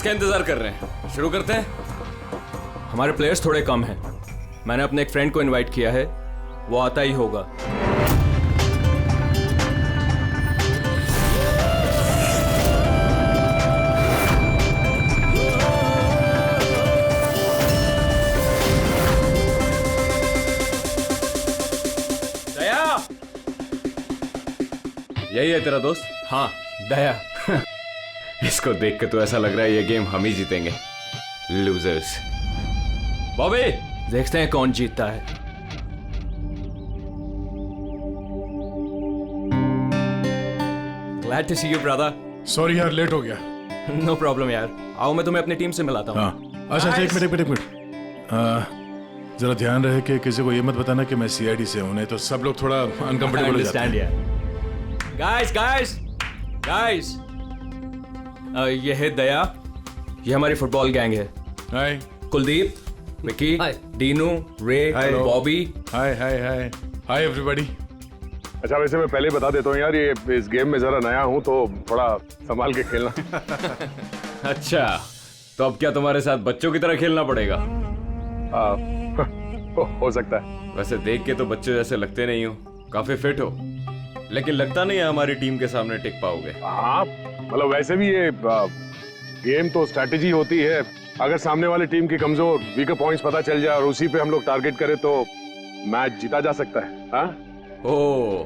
किसका इंतजार कर रहे हैं? शुरू करते हैं। हमारे प्लेयर्स थोड़े कम हैं। मैंने अपने एक फ्रेंड को इनवाइट किया है, वो आता ही होगा। दया, यही है तेरा दोस्त? हाँ, दया। इसको देख के तो ऐसा लग रहा है ये गेम हम ही जीतेंगे। लूजर्स। बॉबी, देखते हैं कौन जीतता है। Glad to see you, brother. Sorry यार, लेट हो गया। No problem यार। आओ मैं तुम्हें अपनी टीम से मिलाता हूँ। हाँ, अच्छा एक मिनट। जरा ध्यान रहे कि किसी को ये मत बताना कि मैं सीआईडी से हूँ, नहीं तो सब लोग थोड़ा अनकंफर्टेबल हो जाते हैं। Guys, ये है दया, ये हमारी फुटबॉल गैंग है। हाय कुलदीप, विकी, डीनू, रे, बॉबी। Hi everybody. अच्छा, वैसे मैं पहले बता देता हूँ यार, ये इस गेम में जरा नया हूँ तो थोड़ा संभाल के खेलना। अच्छा, तो अब क्या तुम्हारे साथ बच्चों की तरह खेलना पड़ेगा? हो सकता है। वैसे देख के तो बच्चे जैसे लगते नहीं हो, काफी फिट हो, लेकिन लगता नहीं है हमारी टीम के सामने टिक पाओगे। हाँ, मतलब वैसे भी ये गेम तो स्ट्रैटेजी होती है। अगर सामने वाली टीम की कमजोर वीकर पॉइंट्स पता चल जाए और उसी पे हम लोग टारगेट करें तो मैच जीता जा सकता है। हाँ? ओह,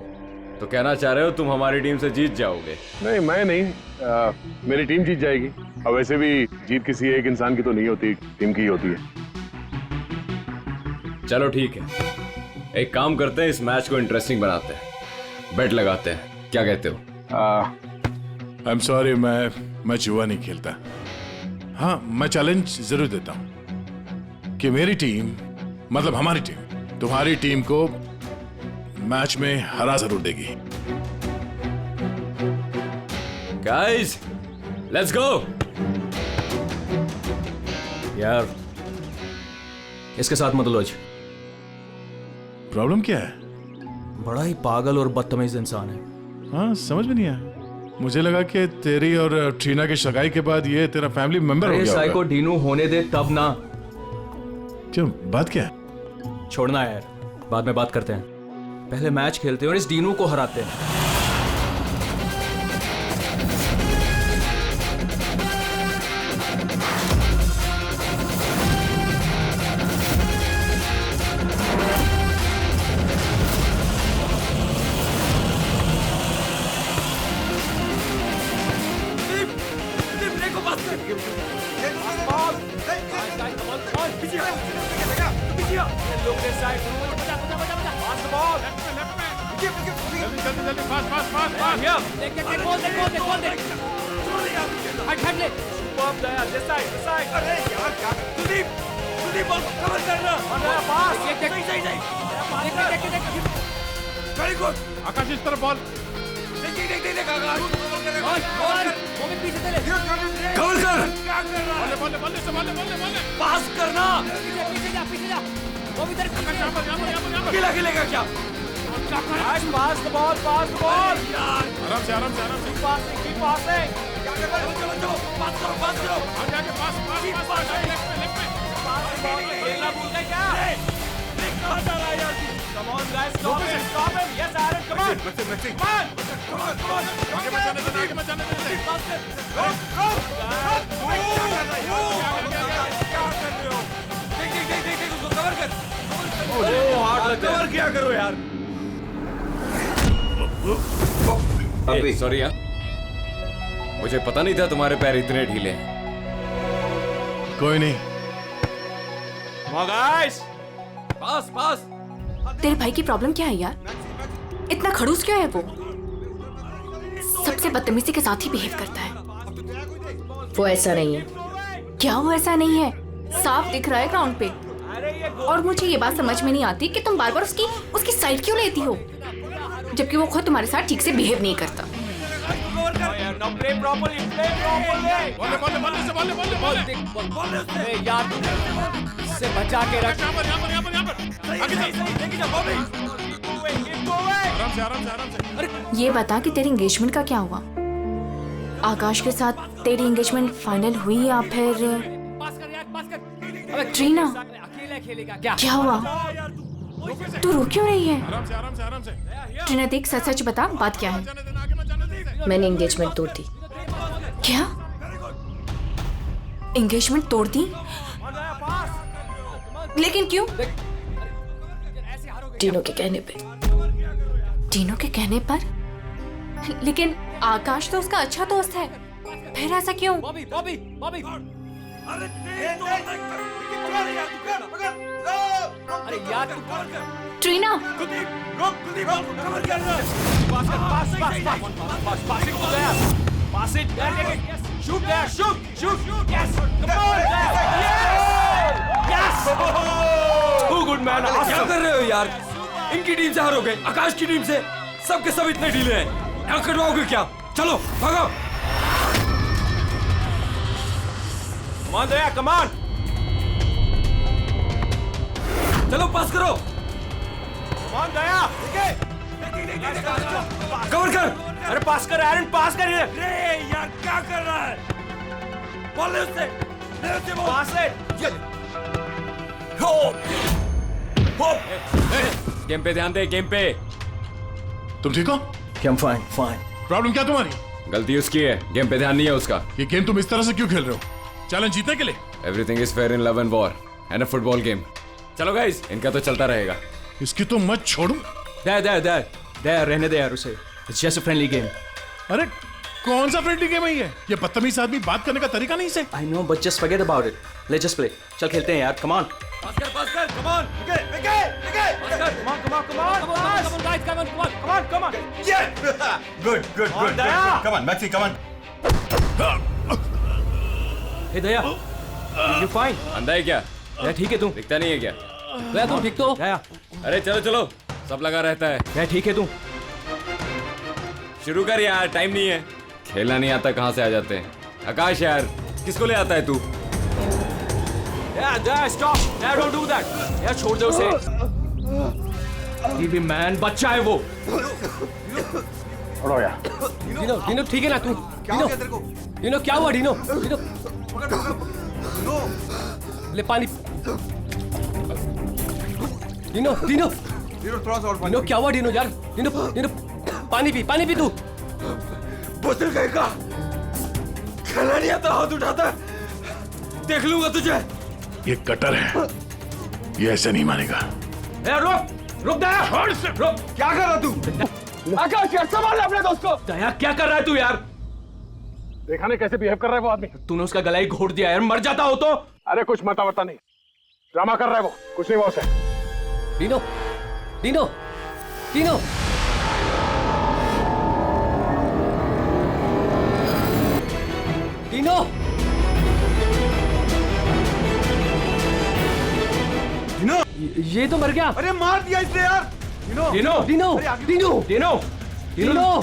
तो कहना चाह रहे हो तुम हमारी टीम से जीत जाओगे? नहीं, मैं नहीं, मेरी टीम जीत जाएगी। और वैसे भी जीत किसी एक इंसान की तो नहीं होती, टीम की ही होती है। चलो ठीक है, एक काम करते हैं, इस मैच को इंटरेस्टिंग बनाते हैं, बेट लगाते हैं, क्या कहते हो? आई एम सॉरी, मैं जुआ नहीं खेलता। हाँ, मैं चैलेंज जरूर देता हूँ कि मेरी टीम, मतलब हमारी टीम, तुम्हारी टीम को मैच में हरा जरूर देगी। Guys, let's go. यार, इसके साथ मत उलझ। प्रॉब्लम क्या है? बड़ा ही पागल और बदतमीज इंसान है। हाँ, समझ में नहीं आया। मुझे लगा कि तेरी और ट्रीना की सगाई के बाद ये तेरा फैमिली मेंबर हो गया साई को होगा। डीनू होने दे तब ना। क्यों, बात क्या है? छोड़ना यार, बाद में बात करते हैं, पहले मैच खेलते हैं और इस डीनू को हराते हैं। आकाश, इस तरफ बॉल। पास करना। खेलेगा क्या? पास द बॉल। आराम से। पास करो। खेलना भूल गए क्या? Come on guys, stop him. Yes, Aaron, come on. देख उसको कवर कर। कवर क्या करो यार। सॉरी यार, मुझे पता नहीं था तुम्हारे पैर इतने ढीले हैं। कोई नहीं। Come on guys, पास। तेरे भाई की प्रॉब्लम क्या है यार? इतना खड़ूस क्यों है वो? सबसे बदतमीजी के साथ ही बिहेव करता है। वो ऐसा नहीं है। क्या वो ऐसा नहीं है? साफ दिख रहा है ग्राउंड पे। और मुझे ये बात समझ में नहीं आती कि तुम बार बार उसकी साइड क्यों लेती हो, जबकि वो खुद तुम्हारे साथ ठीक से बिहेव नहीं करता। से बचा के रख। ये बता कि तेरी एंगेजमेंट का क्या हुआ? आकाश के साथ तेरी एंगेजमेंट फाइनल हुई या फिर ट्रीना क्या हुआ? तू रो क्यों रही है? आराम से ट्रीना देख, सच सच बता, बात क्या है? मैंने एंगेजमेंट तोड़ दी। क्या एंगेजमेंट तोड़ दी? लेकिन क्यों? टीनू के कहने पे। टीनू के कहने पर? लेकिन आकाश तो उसका अच्छा दोस्त है, फिर ऐसा क्यों? अरे यार तू कवर कर। ट्रीना कुलदीप रोक, कुलदीप कवर कर। पास कर, पास it to Daya. Pass it. Shoot there, shoot. Yes, come on. Yes. Too good man. क्या कर रहे हो यार? इनकी टीम से हारोगे, आकाश की टीम से। सबके सब इतने ढीले हैं, ना कटवाओगे क्या? चलो भागो। Come on Daya, come on. चलो पास करो। कमान दया, कवर कर। अरे पास कर एरन, पास कर। रे यार क्या कर रहा है? बोल ले उससे बोल। पास है। हो गेम पे ध्यान दे, गेम पे। तुम ठीक हो? I'm fine. प्रॉब्लम क्या तुम्हारी? गलती उसकी है, गेम पे ध्यान नहीं है उसका। ये गेम तुम इस तरह से क्यों खेल रहे हो? चैलेंज जीतने के लिए? Everything is fair in love and war and a football game. चलो गाइस, इनका तो चलता रहेगा। इसकी तो मत छोड़ू। There, रहने दे यार उसे. It's just a friendly game. अरे कौन सा फ्रेंडली गेम है ये? बदतमीज आदमी बात करने का तरीका नहीं से। I know, but just forget about it. Let's just play. चल खेलते हैं यार. Come on. पास कर, come on. Pique. Come on guys, come on. Yeah. Good. Daya. Come on, Maxi, come on. Hey Daya. You fine? अंधा है क्या? दया ठीक है तू? दिखता नहीं है क्या? दया तू ठीक तो? दया. अरे चलो, सब लगा रहता है। दया ठीक है तू? शुरू कर यार, टाइम नहीं है। खेलना नहीं आता कहाँ से आ जाते हैं? आकाश यार, किसको ले आता है तू? Yeah, stop. Yeah, don't do that. Yeah, छोड़ दे उसे। टीवी मैन बच्चा है वो. छोड़ो यार। डीनो ठीक है ना तू? डीनो क्या हुआ डीनो? ले पानी. डीनो थोड़ा सा और डीनो क्या हुआ डीनो यार? डीनो पानी पी तू. बुजुर्ग कहेगा, खेलना नहीं आता, हाथ उठाता है। देख लूंगा तुझे। ये कटर है, ये ऐसे नहीं मानेगा। यार रुक दया, रुक। क्या कर रहा तू? आकाश यार, संभाल अपने दोस्त को। दया क्या कर रहा है तू यार? देखा नहीं कैसे बिहेव कर रहा है वो आदमी? तूने उसका गला ही घोट दिया यार, मर जाता हो तो. अरे कुछ मता नहीं, ड्रामा कर रहा है वो, कुछ नहीं हुआ उसे। डीनो ये तो मर गया. अरे मार दिया इसने यार। Dino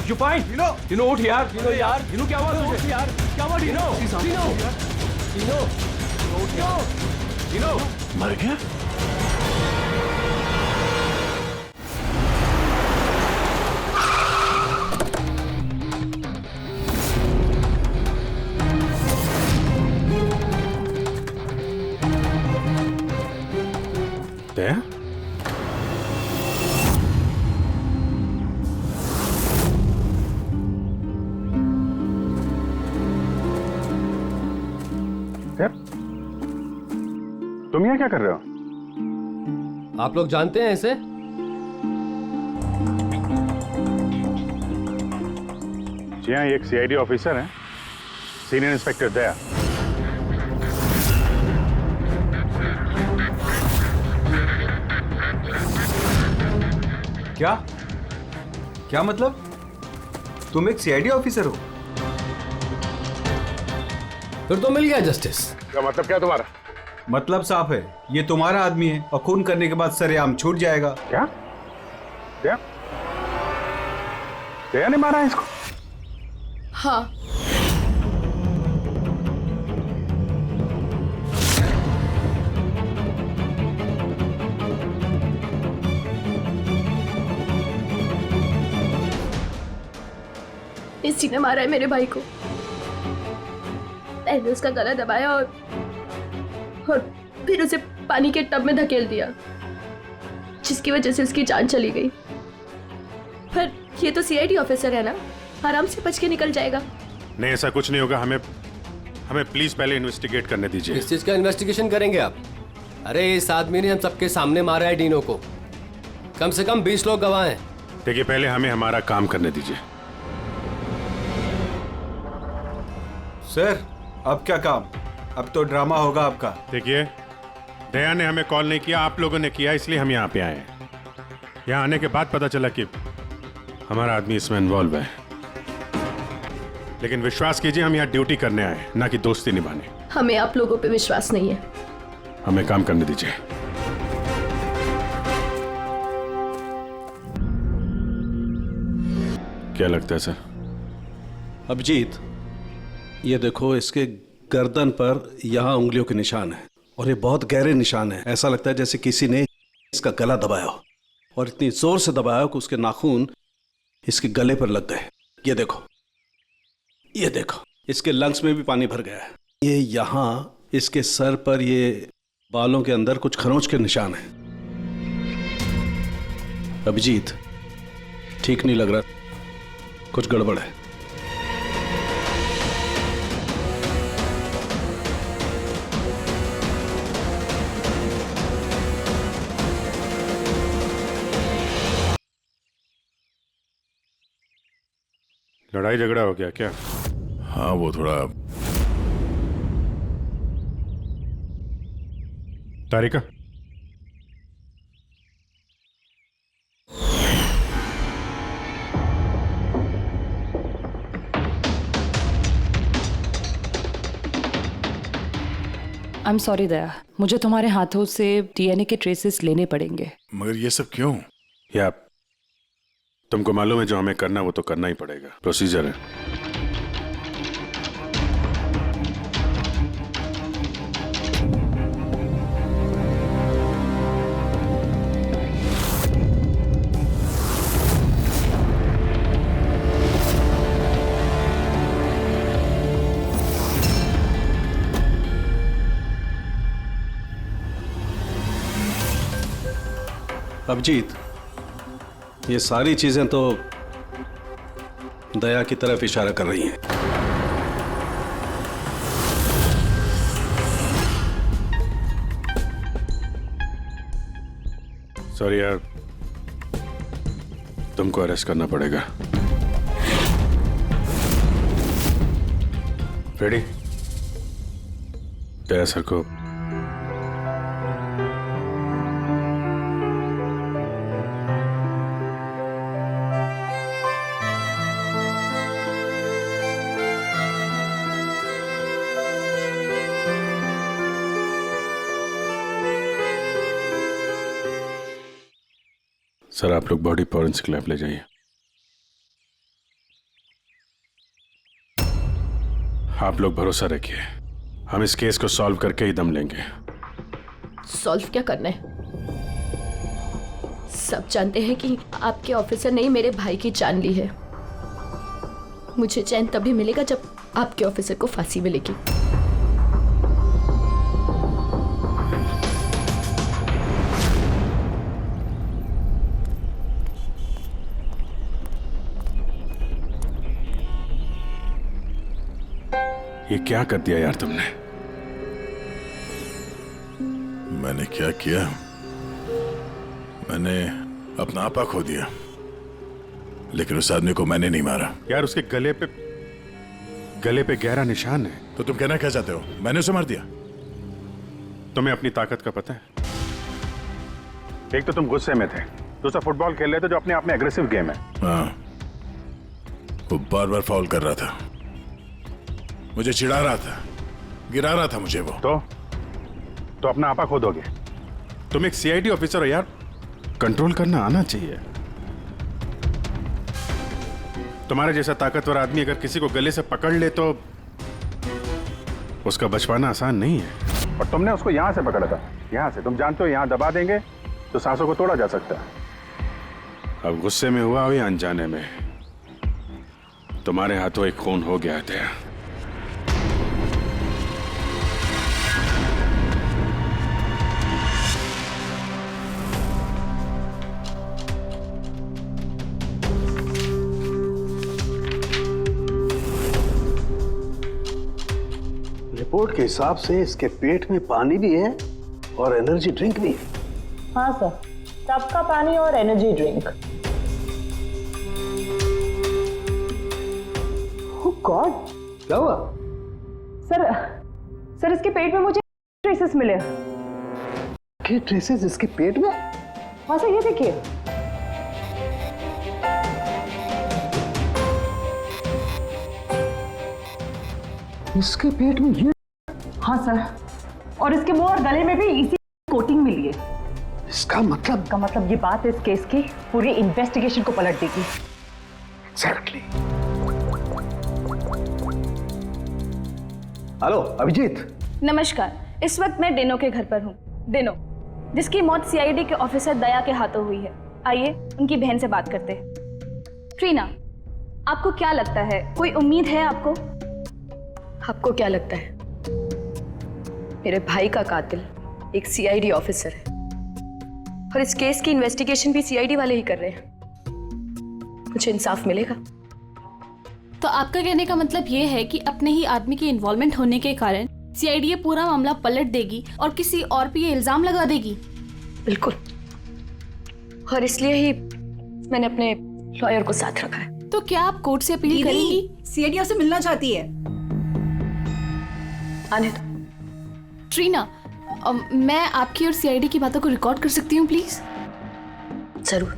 you fine? डीनो उठ यार. डीनो क्या हुआ तुझे यार? क्या हुआ डीनो? मर गया? दया? तुम यहाँ क्या कर रहे हो? आप लोग जानते हैं इसे? जी हाँ, ये एक सीआईडी ऑफिसर है, सीनियर इंस्पेक्टर दया। क्या मतलब? तुम एक सीआईडी ऑफिसर हो? फिर तो मिल गया जस्टिस. क्या मतलब क्या तुम्हारा? मतलब साफ है, ये तुम्हारा आदमी है और खून करने के बाद सरेआम छूट जाएगा. क्या? दया ने मारा है इसको? हाँ. इसी ने मारा है मेरे भाई को. मैंने उसका गला दबाया और फिर उसे पानी के टब में धकेल दिया, जिसकी वजह से उसकी जान चली गई। पर ये तो सीआईडी ऑफिसर है ना, आराम से बच के निकल जाएगा। नहीं, ऐसा कुछ नहीं होगा। हमें प्लीज पहले इन्वेस्टिगेट करने दीजिए। किस चीज का इन्वेस्टिगेशन करेंगे आप? अरे इस आदमी ने हम सबके सामने मारा है डीनो को। कम से कम 20 लोग गवाह हैं। देखिए, पहले हमें हमारा काम करने दीजिए। सर अब क्या काम, अब तो ड्रामा होगा आपका। देखिए, दया ने हमें कॉल नहीं किया, आप लोगों ने किया, इसलिए हम यहाँ पे आए हैं। यहाँ आने के बाद पता चला कि हमारा आदमी इसमें इन्वॉल्व है। लेकिन विश्वास कीजिए, हम यहाँ ड्यूटी करने आए, ना कि दोस्ती निभाने। हमें आप लोगों पे विश्वास नहीं है। हमें काम करने दीजिए। क्या लगता है सर? अभिजीत, ये देखो, इसके गर्दन पर यहाँ उंगलियों के निशान है और ये बहुत गहरे निशान है। ऐसा लगता है जैसे किसी ने इसका गला दबाया हो और इतनी जोर से दबाया कि उसके नाखून इसके गले पर लग गए। ये देखो, ये देखो, इसके लंग्स में भी पानी भर गया है। ये यहाँ इसके सर पर, ये बालों के अंदर कुछ खरोंच के निशान है। अभिजीत, ठीक नहीं लग रहा, कुछ गड़बड़ है। लड़ाई झगड़ा हो गया क्या? हाँ, वो थोड़ा। तारिका, I'm sorry दया, मुझे तुम्हारे हाथों से डीएनए के ट्रेसेस लेने पड़ेंगे। मगर ये सब क्यों? या तुमको मालूम है जो हमें करना वो तो करना ही पड़ेगा, प्रोसीजर है। अभिजीत, ये सारी चीजें तो दया की तरफ इशारा कर रही हैं। सॉरी यार, तुमको अरेस्ट करना पड़ेगा। रेडी? दया सर को सर, आप लोग बॉडी फॉरेंसिक लैब ले जाइए। आप लोग भरोसा रखिए, हम इस केस को सॉल्व करके ही दम लेंगे। सॉल्व क्या करना है? सब जानते हैं कि आपके ऑफिसर ने ही मेरे भाई की जान ली है। मुझे चैन तभी मिलेगा जब आपके ऑफिसर को फांसी मिलेगी। ये क्या कर दिया यार तुमने? मैंने क्या किया? मैंने अपना आपा खो दिया, लेकिन उस आदमी को मैंने नहीं मारा। यार, उसके गले पे गहरा निशान है। तो तुम कहना क्या चाहते हो? मैंने उसे मार दिया? तुम्हें अपनी ताकत का पता है? एक तो तुम गुस्से में थे, दूसरा फुटबॉल खेल रहे थे जो अपने आप में एग्रेसिव गेम है। हाँ, वो बार बार फाउल कर रहा था, मुझे चिढ़ा रहा था, गिरा रहा था मुझे। वो तो अपना आपा खो दोगे? तुम एक सीआईडी ऑफिसर हो यार, कंट्रोल करना आना चाहिए। तुम्हारे जैसा ताकतवर आदमी अगर किसी को गले से पकड़ ले तो उसका बच पाना आसान नहीं है। और तुमने उसको यहां से पकड़ा था, यहां से। तुम जानते हो यहां दबा देंगे तो सांसों को तोड़ा जा सकता है। अब गुस्से में हुआ हो या अनजाने में, तुम्हारे हाथों एक खून हो गया था। रिपोर्ट के हिसाब से इसके पेट में पानी भी है और एनर्जी ड्रिंक भी है। हाँ सर, टब का पानी और एनर्जी ड्रिंक। ओह गॉड, क्या हुआ? सर इसके पेट में मुझे ट्रेसेस मिले। क्या ट्रेसेस इसके पेट में? हाँ सर, ये देखिए। इसके पेट में ये? हाँ सर, और इसके मुंह और गले में भी इसी कोटिंग मिली है। इसका मतलब ये बात इस केस की पूरी इन्वेस्टिगेशन को पलट देगी। एग्जैक्टली। हेलो अभिजीत। नमस्कार, इस वक्त मैं डेनो के घर पर हूँ। डेनो, जिसकी मौत सीआईडी के ऑफिसर दया के हाथों हुई है। आइए उनकी बहन से बात करते हैं। ट्रीना, आपको क्या लगता है, कोई उम्मीद है आपको? आपको क्या लगता है? मेरे भाई का कातिल एक सीआईडी ऑफिसर है और इस केस की इन्वेस्टिगेशन भी सीआईडी वाले ही कर रहे हैं। मुझे इंसाफ मिलेगा? तो आपका कहने का मतलब ये है कि अपने ही आदमी के इन्वॉल्वमेंट होने के कारण सीआईडी ये पूरा मामला पलट देगी और किसी और पे ये इल्जाम लगा देगी? बिल्कुल, और इसलिए ही मैंने अपने लॉयर को साथ रखा है। तो क्या आप कोर्ट से अपील करेंगी? सीआईडी से मिलना चाहती है। आने दो। ट्रीना, मैं आपकी और सीआईडी की बातों को रिकॉर्ड कर सकती हूँ प्लीज? जरूर।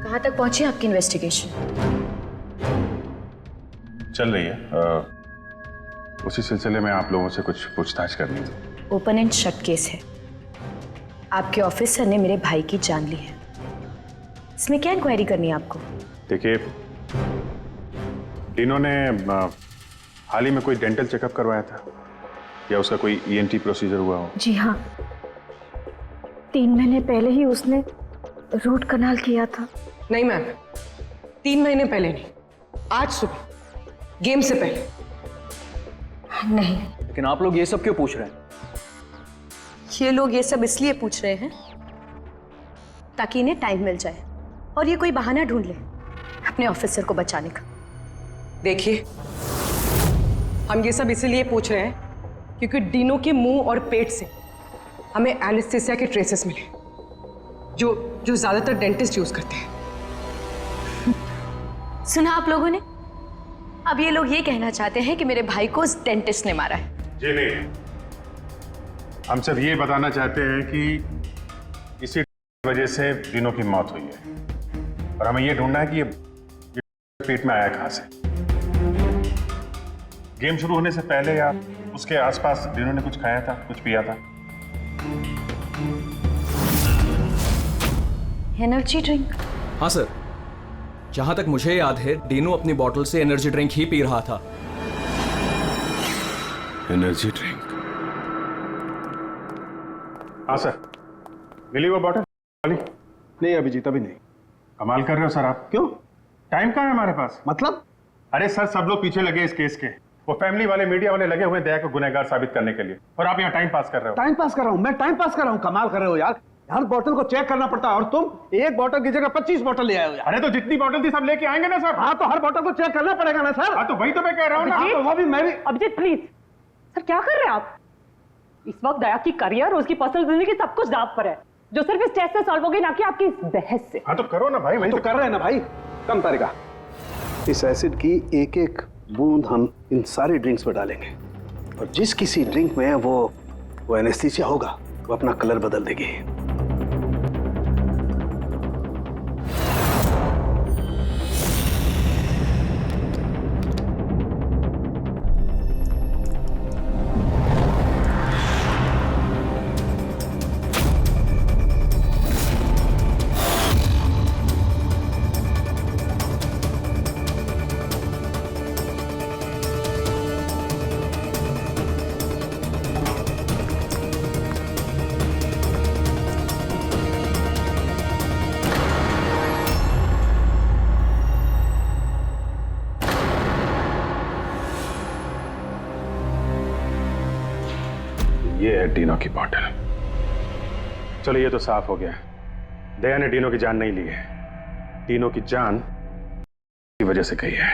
कहाँ तक पहुंची आपकी इन्वेस्टिगेशन? चल रही है। उसी सिलसिले में आप लोगों से कुछ पूछताछ करनी थी। ओपन एंड शट केस है। आपके ऑफिसर ने मेरे भाई की जान ली है। इसमें क्या इंक्वायरी करनी है आपको? देखिए, डिनो ने हाल ही में कोई डेंटल चेकअप करवाया था या उसका कोई ईएनटी प्रोसीजर हुआ हो? जी हाँ, 3 महीने पहले ही उसने रूट कनाल किया था। नहीं मैम, 3 महीने पहले नहीं, आज सुबह, गेम से पहले। नहीं। लेकिन आप लोग ये सब क्यों पूछ रहे हैं? ये लोग ये सब इसलिए पूछ रहे हैं ताकि इन्हें टाइम मिल जाए और ये कोई बहाना ढूंढ ले अपने ऑफिसर को बचाने का। देखिए, हम ये सब इसीलिए पूछ रहे हैं क्योंकि डिनो के मुंह और पेट से हमें एनेस्थीसिया के ट्रेसेस मिले जो ज्यादातर डेंटिस्ट यूज करते हैं। सुना आप लोगों ने? अब ये लोग ये कहना चाहते हैं कि मेरे भाई को उस डेंटिस्ट ने मारा है। जी नहीं, हम सिर्फ ये बताना चाहते हैं कि इसी वजह से डिनो की मौत हुई है और हमें ये ढूंढना है कि ये पेट में आया कहां से। गेम शुरू होने से पहले या उसके आसपास डिनो ने कुछ खाया था, कुछ पिया था? Energy drink? हाँ सर, जहां तक मुझे याद है डीनो अपनी बोतल से एनर्जी ड्रिंक ही पी रहा था। Energy drink? हाँ सर, मिली वो बॉटल वाली? नहीं अभिजीत, अभी नहीं। कमाल कर रहे हो सर आप। क्यों? टाइम कहाँ है हमारे पास? मतलब? अरे सर, सब लोग पीछे लगे इस केस के। वो फैमिली वाले, मीडिया वाले लगे हुए दया को गुनहगार साबित करने के लिए, और आप यहाँ टाइम पास कर रहे हो। टाइम पास कर रहा हूँ? मैं टाइम पास कर रहा हूँ? कमाल कर रहे हो यार। हर बोतल को चेक करना पड़ता है और तुम एक बोतल की जगह 25 बोतल ले आए हो यार। अरे तो जितनी बोतल थी सब लेके आएंगे ना सर। हाँ, तो हर बोतल को चेक करना पड़ेगा ना सर। हाँ, तो वही तो मैं कह रहा हूँ ना। हाँ, तो वो भी मैं भी। अभिजीत प्लीज, सर क्या कर रहे हैं आप? इस वक्त दया की करियर और उसकी पर्सनल जिंदगी सब कुछ दांव पर है, जो सिर्फ इस टेस्ट से सॉल्व होगी, ना कि आपकी इस बहस से। हाँ तो करो ना भाई, वही तो कर रहे हैं ना भाई। कम तरीका। इस एसिड की एक एक बूंद हम इन सारे ड्रिंक्स में डालेंगे और जिस किसी ड्रिंक में वो एनेस्थीसिया होगा वो अपना कलर बदल देगी। ये है डिनो की बॉटल। चलो ये तो साफ हो गया, दया ने डिनो की जान नहीं ली है। तीनों की जान की वजह से गई है।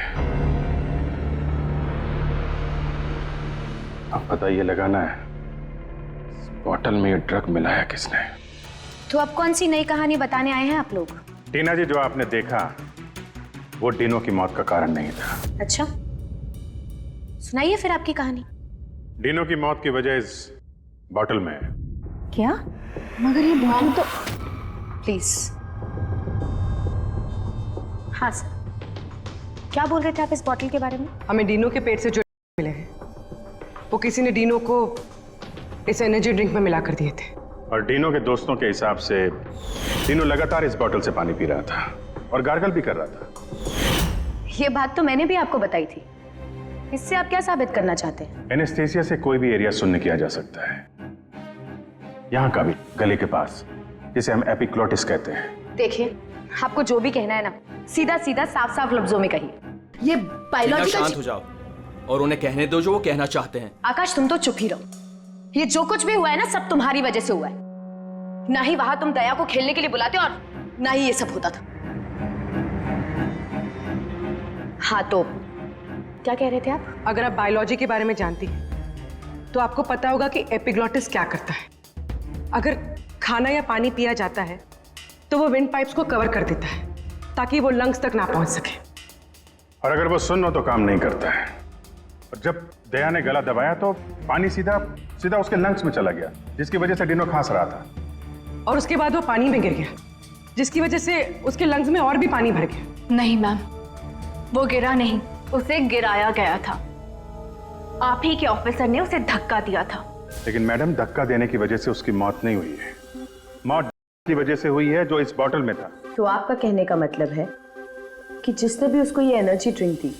अब पता ये लगाना है इस बॉटल में ये ड्रग मिलाया किसने। तो अब कौन सी नई कहानी बताने आए हैं आप लोग? टीना जी, जो आपने देखा वो डीनो की मौत का कारण नहीं था। अच्छा, सुनाइए फिर आपकी कहानी। डीनो की मौत की वजह इस बॉटल में है। क्या? मगर ये बॉटल तो प्लीज। हाँ सर, क्या बोल रहे थे आप इस बॉटल के बारे में? हमें डीनो के पेट से जो मिले हैं वो किसी ने डीनो को इस एनर्जी ड्रिंक में मिला कर दिए थे। और डीनो के दोस्तों के हिसाब से डीनो लगातार इस बॉटल से पानी पी रहा था और गार्गल भी कर रहा था। ये बात तो मैंने भी आपको बताई थी। इससे आप क्या साबित करना चाहते हैं? एनेस्थेसिया से कोई भी एरिया शून्य किया जा सकता है, यहाँ का भी, गले के पास, जिसे हम एपिग्लोटिस कहते हैं। देखिए, आपको जो भी कहना है ना, सीधा सीधा साफ साफ लफ्जों में कहिए। ये बायोलॉजिकल। शांत हो जाओ और उन्हें कहने दो जो वो कहना चाहते हैं। आकाश, तुम तो चुप ही रहो। ये जो कुछ भी हुआ है ना, सब तुम्हारी वजह से हुआ है। ना ही वहां तुम दया को खेलने के लिए बुलाते और ना ही ये सब होता था। हाँ, तो क्या कह रहे थे आप? अगर आप बायोलॉजी के बारे में जानती हैं तो आपको पता होगा कि एपिग्लोटिस क्या करता है। अगर खाना या पानी पिया जाता है तो वो विंड पाइप्स को कवर कर देता है ताकि वो लंग्स तक ना पहुंच सके। और अगर वो सुन्न हो तो काम नहीं करता है। और जब दया ने गला दबाया तो पानी सीधा सीधा उसके लंग्स में चला गया, जिसकी वजह से डीनो खांस रहा था। और उसके बाद वो पानी में गिर गया, जिसकी वजह से उसके लंग्स में और भी पानी भर गया। नहीं मैम, वो गिरा नहीं, उसे गिराया गया था। आप ही के ऑफिसर ने उसे धक्का दिया था। लेकिन मैडम, धक्का देने की वजह से उसकी मौत नहीं हुई है। मौत की वजह से हुई है जो इस बॉटल में था। तो आपका कहने का मतलब है कि जिसने भी उसको ये एनर्जी ड्रिंक दी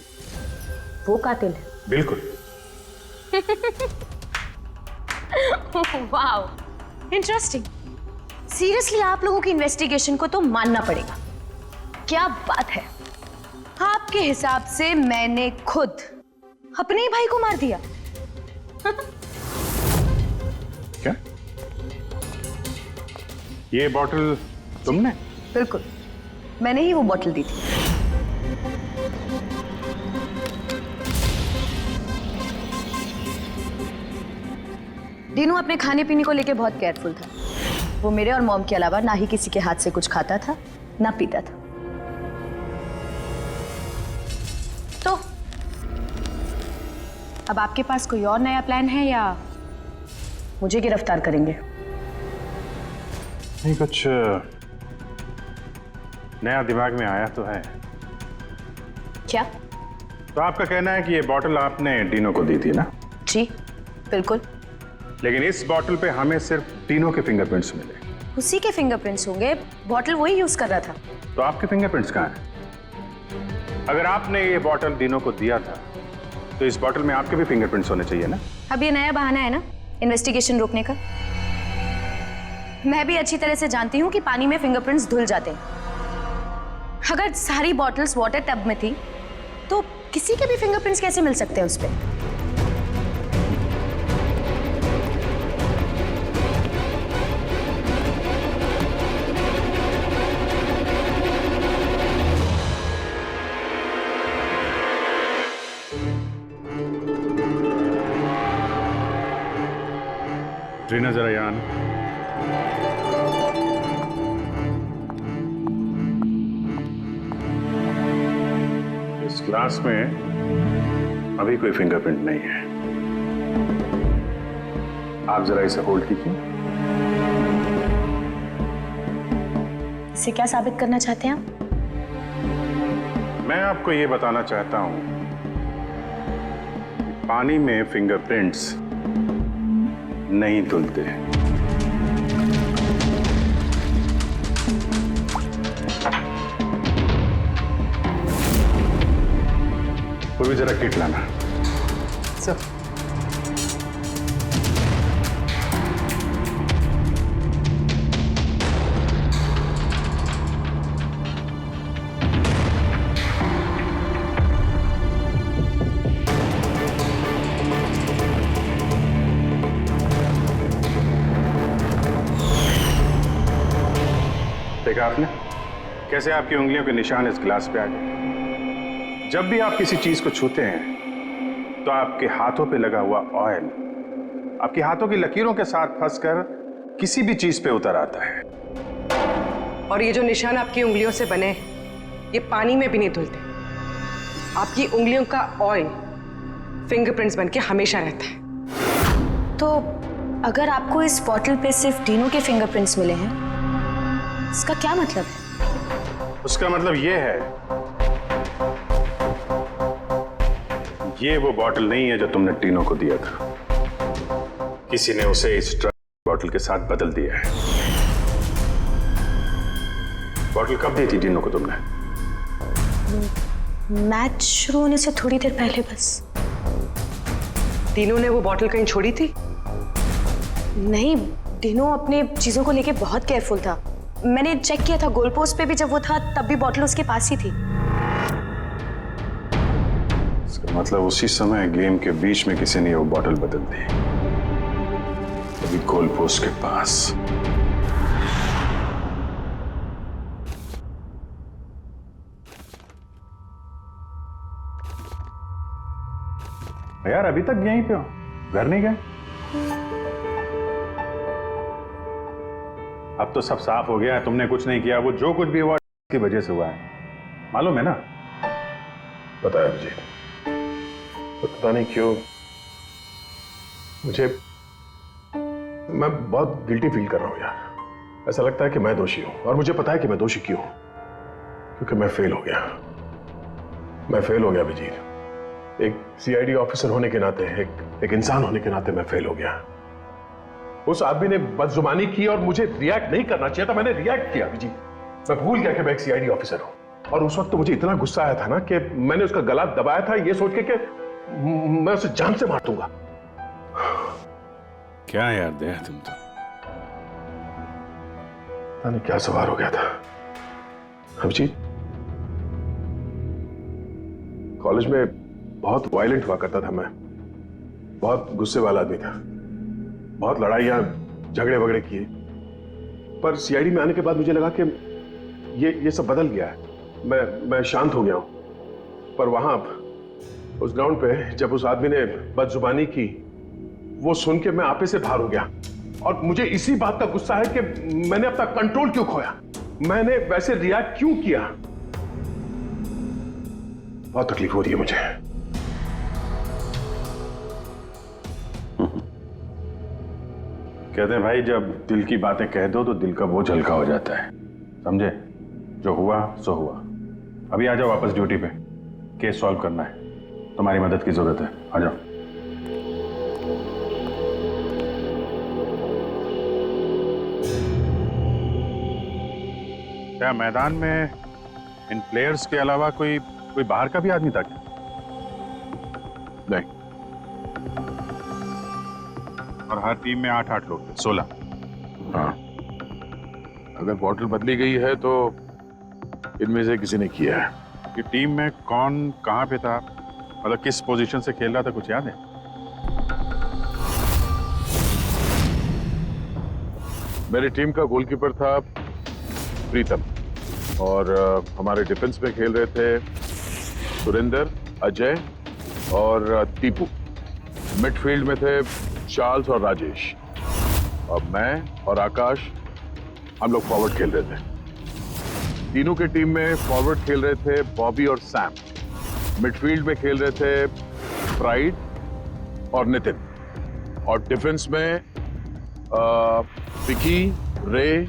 वो कातिल है? बिल्कुल। Wow, interesting. सीरियसली आप लोगों की इन्वेस्टिगेशन को तो मानना पड़ेगा। क्या बात है, आपके हिसाब से मैंने खुद अपने ही भाई को मार दिया। क्या? ये बॉटल तुमने? बिल्कुल, मैंने ही वो बॉटल दी थी। डीनू अपने खाने पीने को लेके बहुत केयरफुल था। वो मेरे और मॉम के अलावा ना ही किसी के हाथ से कुछ खाता था ना पीता था। तो अब आपके पास कोई और नया प्लान है या मुझे गिरफ्तार करेंगे? नहीं, कुछ नया दिमाग में आया तो है। क्या? तो आपका कहना है कि ये बॉटल आपने डीनो को दी थी ना? जी बिल्कुल। लेकिन इस बॉटल पे हमें सिर्फ डीनो के फिंगरप्रिंट्स मिले। उसी के फिंगरप्रिंट्स होंगे, बॉटल वही यूज कर रहा था। तो आपके फिंगरप्रिंट्स कहाँ हैं? अगर आपने ये बॉटल डीनो को दिया था तो इस बॉटल में आपके भी फिंगरप्रिंट्स होने चाहिए ना? अब ये नया बहाना है ना इन्वेस्टिगेशन रोकने का। मैं भी अच्छी तरह से जानती हूँ कि पानी में फिंगरप्रिंट्स धुल जाते हैं। अगर सारी बॉटल्स वाटर टब में थी तो किसी के भी फिंगरप्रिंट्स कैसे मिल सकते हैं उस पे? ट्रीना, जरा यहाँ आना। इस ग्लास में अभी कोई फिंगरप्रिंट नहीं है। आप जरा इसे होल्ड कीजिए। इससे क्या साबित करना चाहते हैं आप? मैं आपको ये बताना चाहता हूं कि पानी में फिंगरप्रिंट्स नहीं धुलते हैं। पूर्वी, जरा किट लाना। सर, देखा आपने कैसे आपकी उंगलियों के निशान इस गिलास पे आ गए? जब भी आप किसी चीज को छूते हैं तो आपके हाथों पे लगा हुआ ऑयल आपके हाथों की लकीरों के साथ फंसकर किसी भी चीज पे उतर आता है। और ये जो निशान आपकी उंगलियों से बने ये पानी में भी नहीं धुलते। आपकी उंगलियों का ऑयल फिंगरप्रिंट्स बनके हमेशा रहता है। तो अगर आपको इस बॉटल पे सिर्फ डीनो के फिंगरप्रिंट्स मिले हैं, इसका क्या मतलब है? उसका मतलब ये है, ये वो बॉटल नहीं है जो तुमने डीनो को दिया था। किसी ने उसे इस ड्रग बॉटल के साथ बदल दिया है। बॉटल कब दी थी डीनो को तुमने? मैच शुरू होने से थोड़ी देर पहले बस। डीनो ने वो बॉटल कहीं छोड़ी थी? नहीं, डीनो अपने चीजों को लेके बहुत केयरफुल था। मैंने चेक किया था, गोल पोस्ट पे भी जब वो था तब भी बॉटल उसके पास ही थी। इसका मतलब उसी समय गेम के बीच में किसी ने वो बॉटल बदल दी, अभी गोल पोस्ट के पास। यार अभी तक यहीं पे हो, घर नहीं गए? अब तो सब साफ हो गया है, तुमने कुछ नहीं किया। वो जो कुछ भी हुआ की वजह से हुआ है, मालूम है ना? पता है अभिजीत, तो पता नहीं क्यों मुझे मैं बहुत गिल्टी फील कर रहा हूं यार। ऐसा लगता है कि मैं दोषी हूं, और मुझे पता है कि मैं दोषी क्यों हूं, क्योंकि मैं फेल हो गया। मैं फेल हो गया अभिजीत। एक सीआईडी ऑफिसर होने के नाते, एक इंसान होने के नाते मैं फेल हो गया। उस आदमी ने बदजुबानी की और मुझे रिएक्ट नहीं करना चाहिए था, मैंने रिएक्ट किया अभिजीत। मैं भूल गया कि मैं एक सीआईडी ऑफिसर हूं, और उस वक्त तो मुझे इतना गुस्सा आया था ना कि मैंने उसका गला दबाया था ये सोच के कि मैं उसे जान से मार दूंगा। क्या यार दया, तुम तो पता नहीं क्या सवार हो गया था अभिजीत। कॉलेज में बहुत वायलेंट हुआ करता था मैं, बहुत गुस्से वाला आदमी था, बहुत लड़ाइयां झगड़े वगड़े किए। पर सीआईडी में आने के बाद मुझे लगा कि ये सब बदल गया है। मैं शांत हो गया हूं। पर वहां उस ग्राउंड पे जब उस आदमी ने बदजुबानी की, वो सुन के मैं आपे से बाहर हो गया। और मुझे इसी बात का गुस्सा है कि मैंने अपना कंट्रोल क्यों खोया, मैंने वैसे रिएक्ट क्यों किया। बहुत तकलीफ हो रही है मुझे। कहते हैं भाई, जब दिल की बातें कह दो तो दिल का बोझ हल्का हो जाता है, समझे? जो हुआ सो हुआ। अभी आ जाओ वापस ड्यूटी पे, केस सॉल्व करना है, तुम्हारी मदद की जरूरत है। आ जाओ। क्या मैदान में इन प्लेयर्स के अलावा कोई बाहर का भी आदमी था क्या? नहीं। और हर टीम में 8-8 लोग थे, 16। हाँ, अगर बॉटल बदली गई है तो इनमें से किसी ने किया है। कि टीम में कौन कहां पे था, मतलब किस पोजीशन से खेल रहा था, कुछ याद है? मेरी टीम का गोलकीपर था प्रीतम, और हमारे डिफेंस में खेल रहे थे सुरेंद्र, अजय और टीपू। मिडफील्ड में थे चार्ल्स और राजेश, और मैं और आकाश, हम लोग फॉरवर्ड खेल रहे थे। तीनों के टीम में फॉरवर्ड खेल रहे थे बॉबी और सैम। मिडफील्ड में खेल रहे थे प्राइड और नितिन, और डिफेंस में विकी, रे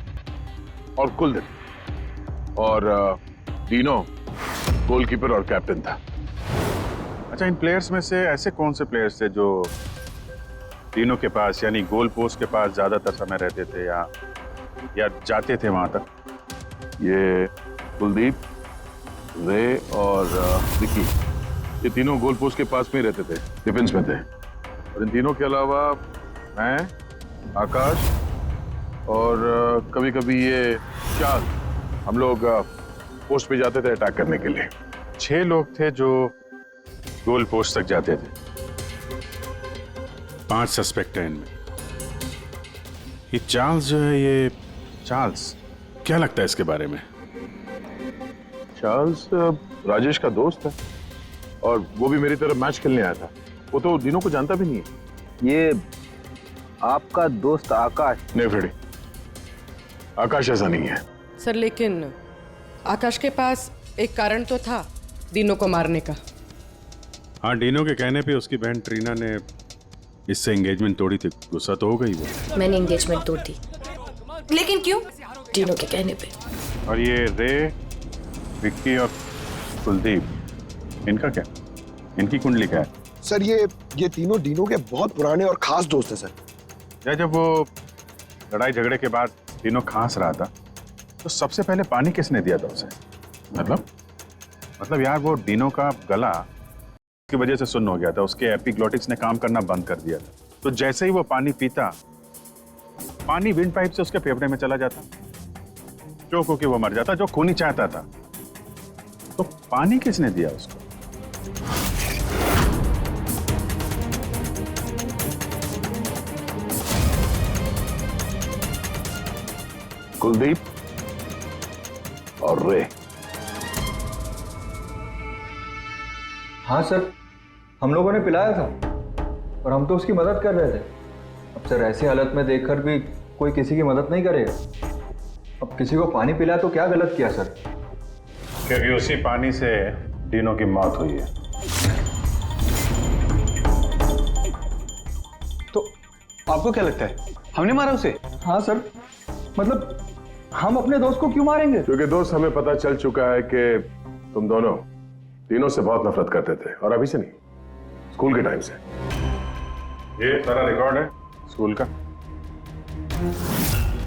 और कुलदीप, और तीनों गोलकीपर और कैप्टन था। अच्छा, इन प्लेयर्स में से ऐसे कौन से प्लेयर्स थे जो तीनों के पास, यानी गोल पोस्ट के पास ज्यादातर समय रहते थे या जाते थे वहां तक? ये कुलदीप, रे और विकी, ये तीनों गोल पोस्ट के पास में ही रहते थे, डिफेंस में थे। और इन तीनों के अलावा मैं, आकाश और कभी कभी ये चार्ल्स, हम लोग पोस्ट पे जाते थे अटैक करने के लिए। 6 लोग थे जो गोल पोस्ट तक जाते थे। 5 सस्पेक्ट हैं इनमें। ये चार्ल्स जो है, ये चार्ल्स क्या लगता है इसके बारे में? चार्ल्स राजेश का दोस्त है और वो भी मेरी तरफ मैच खेलने आया था। वो तो दिनों को जानता भी नहीं है। ये आपका दोस्त आकाश? नहीं फ्रेडी, आकाश ऐसा नहीं है। सर लेकिन आकाश के पास एक कारण तो था दिनों को मारने का। हाँ, डीनो के कहने पे उसकी बहन ट्रीना ने इससे एंगेजमेंट तोड़ी थी। गुस्सा तो हो गई वो। मैंने एंगेजमेंट तोड़ दी। लेकिन क्यों? तीनों के कहने पे। और ये रे, विक्की और कुलदीप, इनका क्या? इनकी कुंडली क्या है? सर ये तीनों डीनो के बहुत पुराने और खास दोस्त हैं सर। या जब वो लड़ाई झगड़े के बाद डीनो खांस रहा था तो सबसे पहले पानी किसने दिया था उसे? मतलब यार वो डीनो का गला की वजह से सुन्न हो गया था, उसके एपिग्लोटिक्स ने काम करना बंद कर दिया था। तो जैसे ही वो पानी पीता, पानी विंड पाइप से उसके फेफड़े में चला जाता, चोक होके वो मर जाता, जो खून ही चाहता था। तो पानी किसने दिया उसको? कुलदीप और रे। हाँ सर, हम लोगों ने पिलाया था और हम तो उसकी मदद कर रहे थे। अब सर ऐसी हालत में देखकर भी कोई किसी की मदद नहीं करेगा। अब किसी को पानी पिलाया तो क्या गलत किया सर? क्योंकि उसी पानी से डीनो की मौत हुई है। तो आपको क्या लगता है हमने मारा उसे? हाँ सर, मतलब हम अपने दोस्त को क्यों मारेंगे? क्योंकि दोस्त हमें पता चल चुका है कि तुम दोनों तीनों से बहुत नफरत करते थे, और अभी से नहीं, स्कूल के टाइम से। ये सारा रिकॉर्ड है स्कूल का।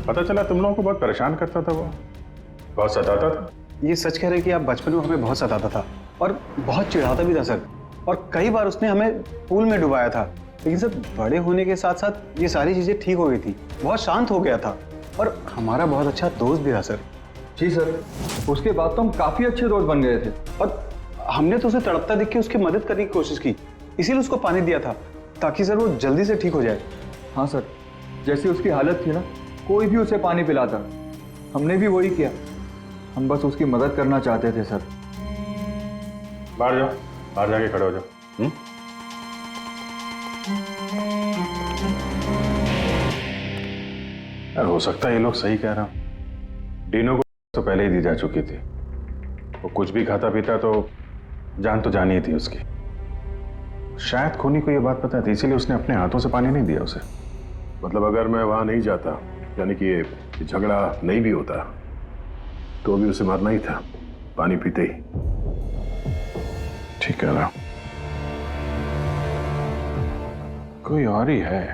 पता चला तुम लोगों को बहुत परेशान करता था, वो बहुत सताता था। ये सच कह रहे कि आप बचपन में हमें बहुत सताता था और बहुत चिढ़ाता भी था सर, और कई बार उसने हमें पूल में डुबाया था। लेकिन सर बड़े होने के साथ साथ ये सारी चीजें ठीक हो गई थी, बहुत शांत हो गया था और हमारा बहुत अच्छा दोस्त भी था सर। जी सर, उसके बाद तो हम काफी अच्छे दोस्त बन गए थे और हमने तो उसे तड़पता देख के उसकी मदद करने की कोशिश की, इसीलिए उसको पानी दिया था ताकि सर वो जल्दी से ठीक हो जाए। हाँ सर, जैसी उसकी हालत थी ना, कोई भी उसे पानी पिलाता, हमने भी वही किया। हम बस उसकी मदद करना चाहते थे सर। बाहर जाओ, बाहर जाके खड़े हो जाओ। यार हो सकता है ये लोग सही कह रहा हूं। डीनो को तो पहले ही दी जा चुकी थी। वो कुछ भी खाता पीता तो जान ही थी उसकी। शायद खूनी को ये बात पता थी, इसीलिए उसने अपने हाथों से पानी नहीं दिया उसे। मतलब अगर मैं वहां नहीं जाता, यानी कि ये झगड़ा नहीं भी होता, तो भी उसे मारना ही था, पानी पीते ही। ठीक है ना, कोई और ही है।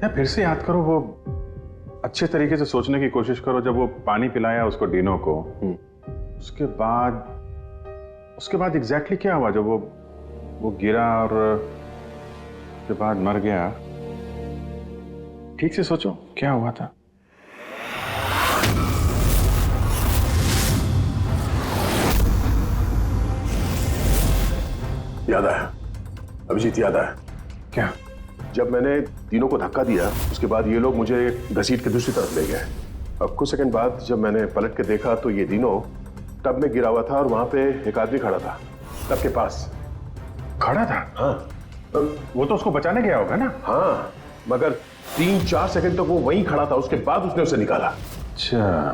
या फिर से याद करो, वो अच्छे तरीके से सोचने की कोशिश करो। जब वो पानी पिलाया उसको डीनो को, उसके बाद एग्जैक्टली क्या हुआ? जब वो गिरा और उसके बाद मर गया, ठीक से सोचो क्या हुआ था। याद आया अभिजीत, याद आया। क्या? जब मैंने तीनों को धक्का दिया, उसके बाद ये लोग मुझे घसीट के दूसरी तरफ ले गए। अब कुछ सेकंड बाद जब मैंने पलट के देखा तो ये तीनों टब में गिरा हुआ था और वहां पे एक आदमी खड़ा था, टब के पास खड़ा था। हाँ, वो तो उसको बचाने गया होगा ना? हाँ, मगर 3-4 सेकंड तक वो वहीं खड़ा था, उसके बाद उसने उसे निकाला। अच्छा,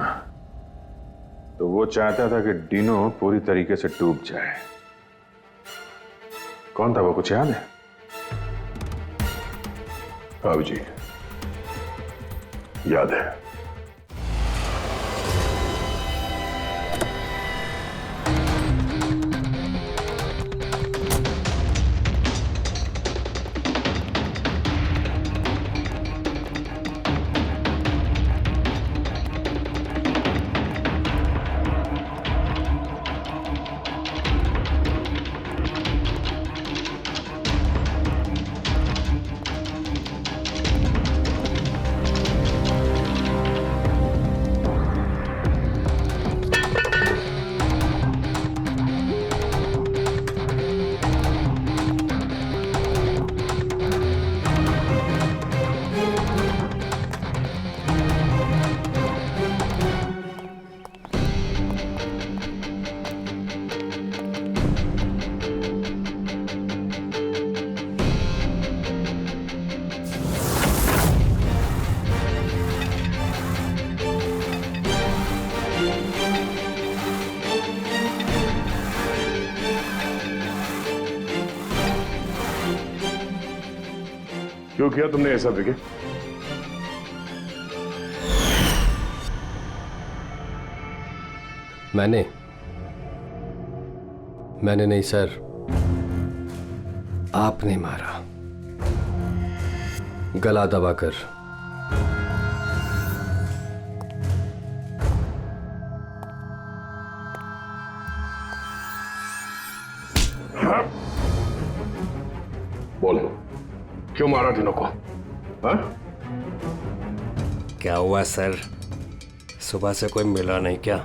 तो वो चाहता था कि डीनो पूरी तरीके से डूब जाए। कौन था वो, कुछ याद है? हाँ जी, याद है। क्यों किया तुमने ऐसा विकी? मैंने नहीं सर, आपने मारा, गला दबाकर। बोलो, क्यों मारा तीनों को? हाँ? क्या हुआ सर, सुबह से कोई मिला नहीं क्या?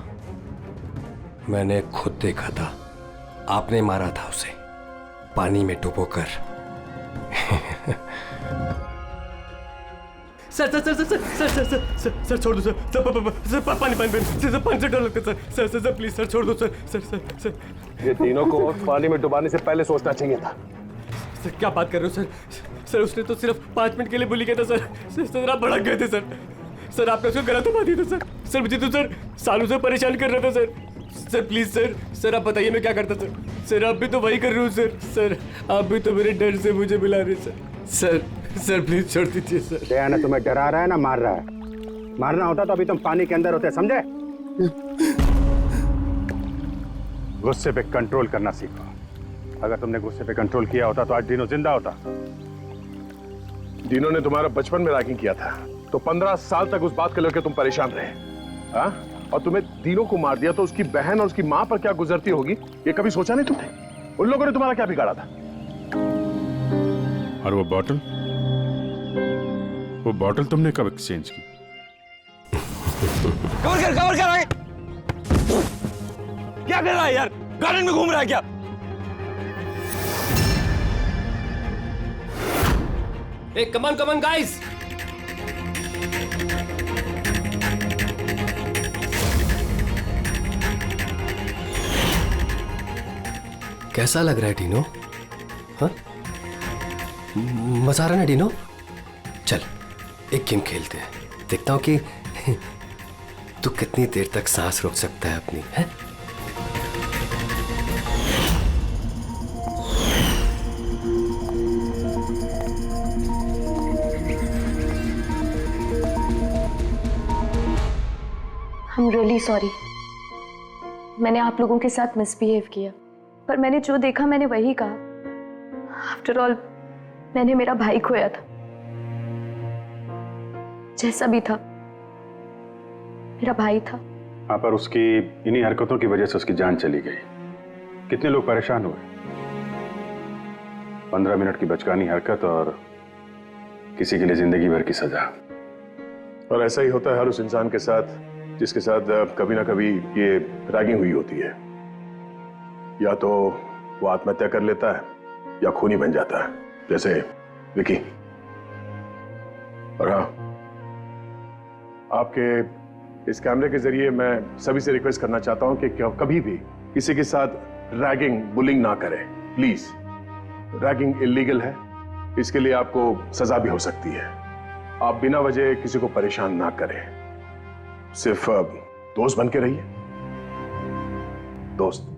मैंने खुद देखा था, आपने मारा था उसे पानी में डुबोकर। Sir sir sir sir sir sir sir sir sir छोड़ दो सर, सर पानी पानी सर, पानी से डर लगता है sir, sir sir please sir छोड़ दो सर, सर सर सर। ये तीनों को पानी में डुबाने से पहले सोचना चाहिए था। सर क्या बात कर रहे हो सर? सर उसने तो सिर्फ 5 मिनट के लिए बोली किया था सर, सर आप भड़क गए थे सर। सर आपने उसको गलत दबा दिया था सर। सर मुझे तो सर सालों से परेशान कर रहा था sir. Sir please sir, sir आप बताइए मैं क्या करता सर? सर आप भी तो वही कर रहे हो सर। सर आप भी तो मेरे डर से मुझे बुला रहे सर। सर सर प्लीज छोड़ दीजिए सर। दया ना तुम्हें डरा रहा है ना मार रहा है। मारना होता तो अभी तुम पानी के अंदर होते, समझे? गुस्से पे कंट्रोल करना सीखो। अगर तुमने गुस्से पे कंट्रोल किया होता तो आज डीनो जिंदा होता। डीनो ने तुम्हारा बचपन में रैगिंग किया था, तो 15 साल तक उस बात को लेकर तुम परेशान रहे। हाँ? और तुम्हें डीनो को मार दिया तो उसकी बहन और उसकी मां पर क्या गुजरती होगी, ये कभी सोचा नहीं तुमने? उन लोगों ने तुम्हारा क्या बिगाड़ा था? और वो बॉटल तुमने कब एक्सचेंज की? कवर कर आगे। क्या कर रहा है यार? गार्डन में घूम रहा है क्या? Hey, come on, guys! कैसा लग रहा है डीनो? हाँ? मजा आ रहा है ना डीनो? चल, एक गेम खेलते हैं। देखता हूं कि तू कितनी देर तक सांस रोक सकता है अपनी, है? I'm really sorry. मैंने आप लोगों के साथ मिसबिहेव किया, पर मैंने जो देखा मैंने वही कहा। आफ्टर ऑल मैंने मेरा भाई खोया था। जैसा भी था, मेरा भाई था। हाँ, पर उसकी इन्हीं हरकतों की वजह से उसकी जान चली गई। कितने लोग परेशान हुए। 15 मिनट की बचकानी हरकत और किसी के लिए जिंदगी भर की सजा। और ऐसा ही होता है हर उस इंसान के साथ जिसके साथ कभी ना कभी ये रैगिंग हुई होती है। या तो वो आत्महत्या कर लेता है या खूनी बन जाता है, जैसे विकी। और हाँ, आपके इस कैमरे के जरिए मैं सभी से रिक्वेस्ट करना चाहता हूं कि कभी भी किसी के साथ रैगिंग, बुलिंग ना करें, प्लीज। रैगिंग इलीगल है, इसके लिए आपको सजा भी हो सकती है। आप बिना वजह किसी को परेशान ना करें, सिर्फ दोस्त बन के रहिए। दोस्त।